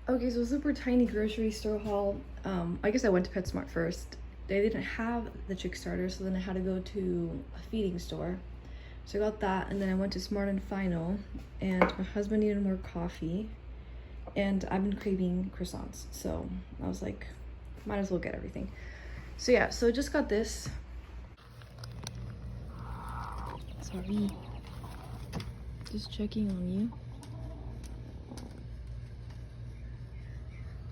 Okay, so super tiny grocery store haul. I guess I went to PetSmart first. They didn't have the chick starter, so then I had to go to a feeding store. So I got that, and then I went to Smart and Final, and my husband needed more coffee, and I've been craving croissants, so I was like, might as well get everything. So yeah, so I just got this. Sorry, just checking on you.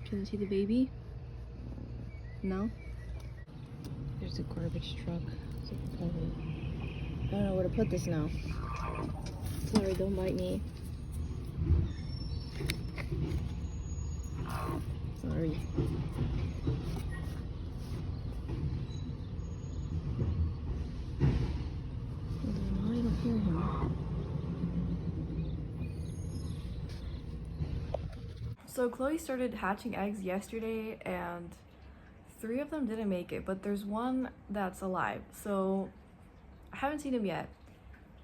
Can you see the baby? No? There's a garbage truck. I don't know where to put this now. Sorry, don't bite me. Sorry. I don't hear him. So Chloe started hatching eggs yesterday and 3 of them didn't make it, but there's one that's alive. So I haven't seen him yet,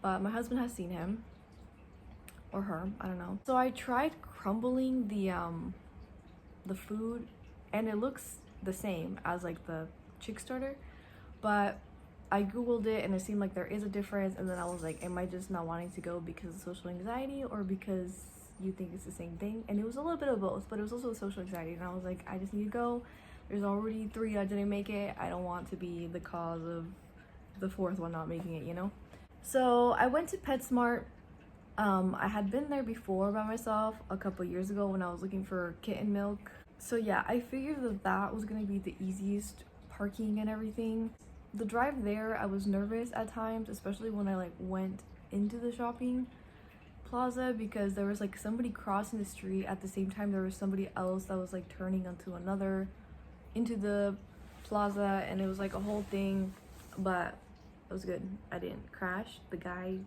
but my husband has seen him. Or her, I don't know. So I tried crumbling the food and it looks the same as like the chick starter, but I googled it and it seemed like there is a difference, and then I was like, am I just not wanting to go because of social anxiety or because you think it's the same thing? And it was a little bit of both, but it was also social anxiety, and I was like, I just need to go. There's already 3 that didn't make it. I don't want to be the cause of the 4th one not making it, you know? So I went to PetSmart. I had been there before by myself a couple years ago when I was looking for kitten milk. So yeah, I figured that that was gonna be the easiest, parking and everything. The drive there, I was nervous at times, especially when I like went into the shopping plaza, because there was like somebody crossing the street at the same time there was somebody else that was like turning into the plaza, and it was like a whole thing, but it was good. I didn't crash. The guy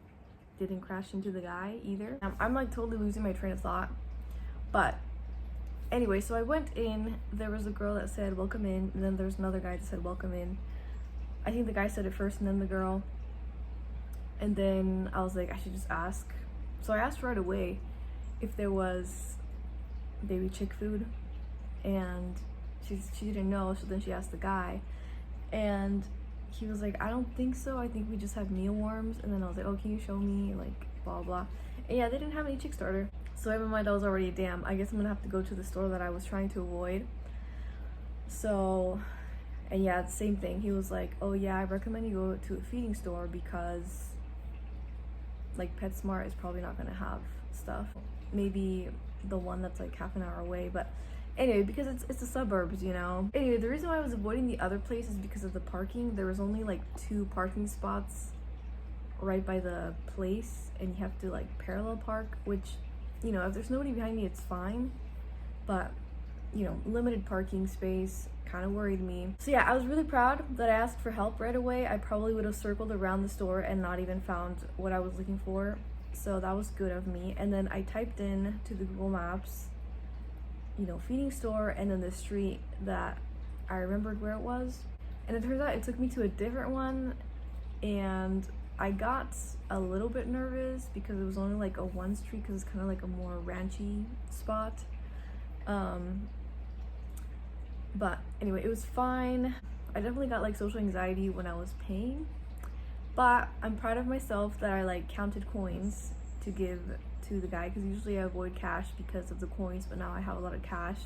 didn't crash into the guy either. I'm like totally losing my train of thought, but anyway, so I went in. There was a girl that said welcome in, and then there's another guy that said welcome in. I think the guy said it first and then the girl, and then I was like, I should just ask. So I asked right away if there was baby chick food, and she didn't know. So then she asked the guy, and he was like, I don't think so, I think we just have mealworms. And then I was like, oh, can you show me, like, blah blah. And yeah, they didn't have any chick starter. So in my mind I was already, damn, I guess I'm gonna have to go to the store that I was trying to avoid. So, and yeah, same thing, he was like, oh yeah, I recommend you go to a feeding store because like PetSmart is probably not gonna have stuff. Maybe the one that's like half an hour away, but anyway, because it's the suburbs, you know. Anyway, the reason why I was avoiding the other place is because of the parking. There was only like 2 parking spots right by the place, and you have to like parallel park, which, you know, if there's nobody behind me, it's fine, but you know, limited parking space kind of worried me. So yeah, I was really proud that I asked for help right away. I probably would have circled around the store and not even found what I was looking for, so that was good of me. And then I typed in to the Google Maps, you know, feeding store, and then the street that I remembered where it was, and it turns out it took me to a different one, and I got a little bit nervous because it was only like a 1 street, because it's kind of like a more ranchy spot. But anyway, it was fine. I definitely got like social anxiety when I was paying, but I'm proud of myself that I like counted coins to give to the guy, because usually I avoid cash because of the coins, but now I have a lot of cash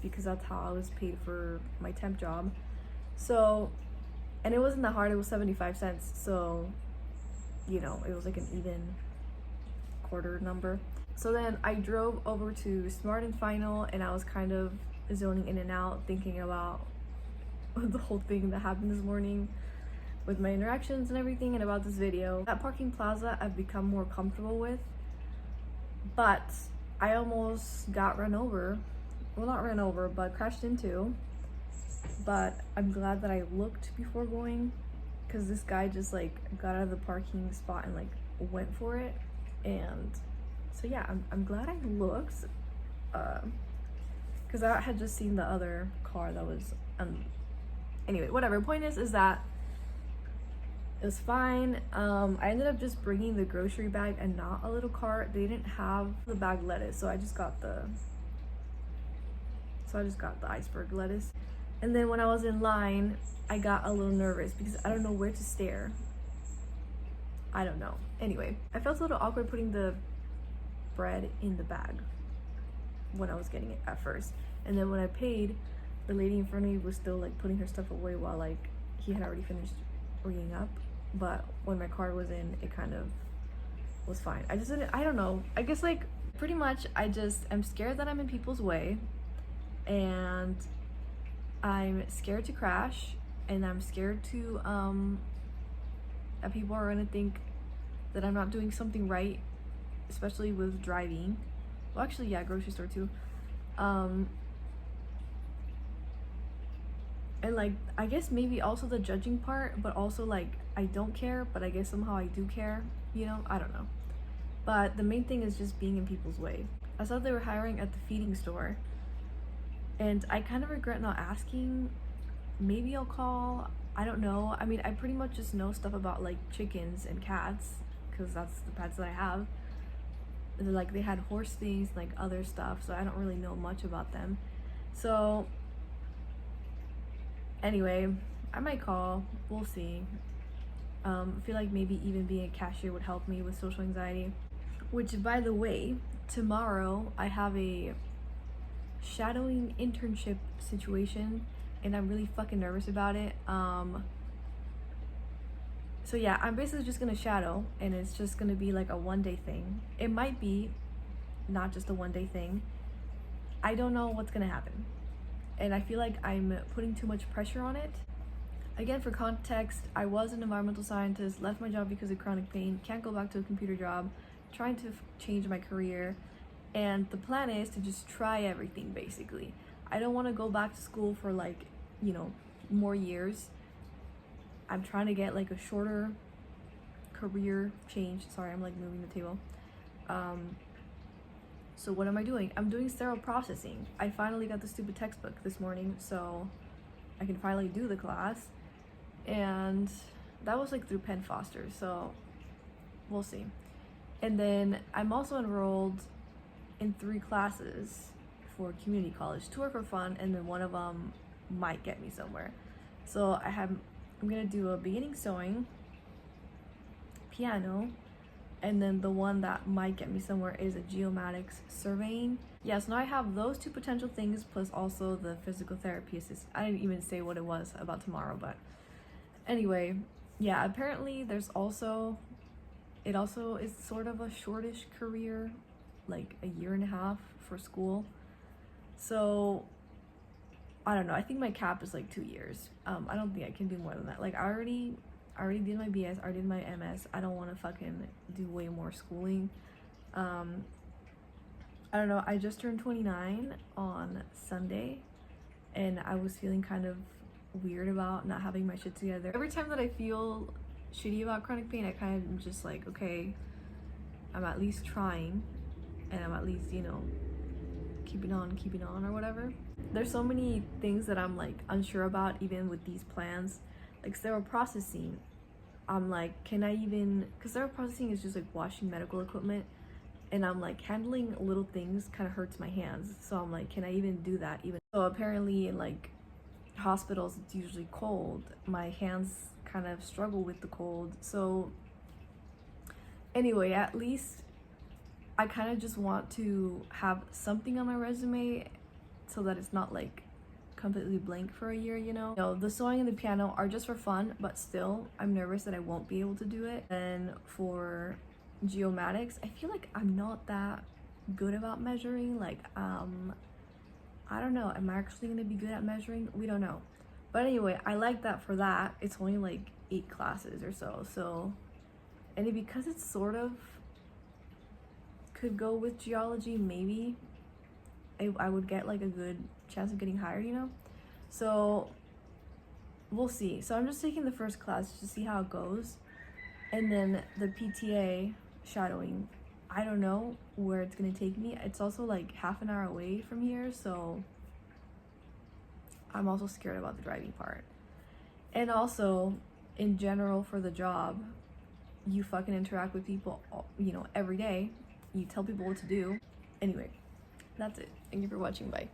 because that's how I was paid for my temp job. So, and it wasn't that hard, it was 75 cents, so you know, it was like an even quarter number. So then I drove over to Smart and Final, and I was kind of zoning in and out, thinking about the whole thing that happened this morning with my interactions and everything, and about this video. That parking plaza I've become more comfortable with, but I almost got run over. Well, not ran over, but crashed into. But I'm glad that I looked before going, because this guy just like got out of the parking spot and like went for it. And so yeah, I'm glad I looked, because I had just seen the other car that was anyway, whatever. Point is that it was fine. I ended up just bringing the grocery bag and not a little cart. They didn't have the bag lettuce, so I just got the so I just got the iceberg lettuce. And then when I was in line, I got a little nervous because I don't know where to stare. I don't know. Anyway, I felt a little awkward putting the bread in the bag when I was getting it at first. And then when I paid, the lady in front of me was still like putting her stuff away while like he had already finished ringing up. But when my card was in, it kind of was fine. I just didn't, I don't know. I guess like pretty much I just am scared that I'm in people's way, and I'm scared to crash, and I'm scared to that people are gonna think that I'm not doing something right, especially with driving. Well, actually, yeah, grocery store too. And like, I guess maybe also the judging part, but also like, I don't care, but I guess somehow I do care, you know? I don't know. But the main thing is just being in people's way. I saw they were hiring at the feeding store, and I kind of regret not asking. Maybe I'll call. I don't know. I mean, I pretty much just know stuff about like chickens and cats because that's the pets that I have. And like they had horse things, like other stuff, so I don't really know much about them. So anyway, I might call. We'll see. I feel like maybe even being a cashier would help me with social anxiety. Which, by the way, tomorrow I have a shadowing internship situation, and I'm really fucking nervous about it. So yeah, I'm basically just gonna shadow, and it's just gonna be like a one-day thing. It might be not just a one-day thing. I don't know what's gonna happen, and I feel like I'm putting too much pressure on it. Again, for context, I was an environmental scientist, left my job because of chronic pain, can't go back to a computer job, trying to change my career, and the plan is to just try everything basically. I don't want to go back to school for like, you know, more years. I'm trying to get like a shorter career change. Sorry, I'm like moving the table. So what am I doing? I'm doing sterile processing. I finally got the stupid textbook this morning, so I can finally do the class. And that was like through Penn Foster, so we'll see. And then I'm also enrolled in 3 classes for community college. 2 are for fun, and then one of them might get me somewhere. So I'm gonna do a beginning sewing, piano, and then the one that might get me somewhere is a geomatics surveying. Yeah, so now I have those 2 potential things, plus also the physical therapy assist. I didn't even say what it was about tomorrow, but anyway, yeah, apparently it also is sort of a shortish career, like a year and a half for school. So I don't know, I think my cap is like 2 years. I don't think I can do more than that. Like I already did my BS, I already did my MS. I don't want to fucking do way more schooling. I don't know, I just turned 29 on Sunday, and I was feeling kind of weird about not having my shit together. Every time that I feel shitty about chronic pain, I kind of just like, okay, I'm at least trying, and I'm at least, you know, keeping on or whatever. There's so many things that I'm like unsure about, even with these plans. Like sterile processing, I'm like, can I even, because sterile processing is just like washing medical equipment, and I'm like, handling little things kind of hurts my hands, so I'm like, can I even do that? Even so, apparently in like hospitals it's usually cold, my hands kind of struggle with the cold. So anyway, at least I kind of just want to have something on my resume so that it's not like completely blank for a year, you know? No, the sewing and the piano are just for fun, but still I'm nervous that I won't be able to do it. And for geomatics, I feel like I'm not that good about measuring. Like I don't know, am I actually gonna be good at measuring? We don't know. But anyway, I like that for that. It's only like 8 classes or so. And because it's sort of could go with geology, maybe I would get like a good chance of getting hired, you know? So we'll see. So I'm just taking the first class to see how it goes. And then the PTA shadowing, I don't know where it's gonna take me. It's also like half an hour away from here, so I'm also scared about the driving part. And also, in general, for the job, you fucking interact with people, you know, every day. You tell people what to do. Anyway, that's it. Thank you for watching. Bye.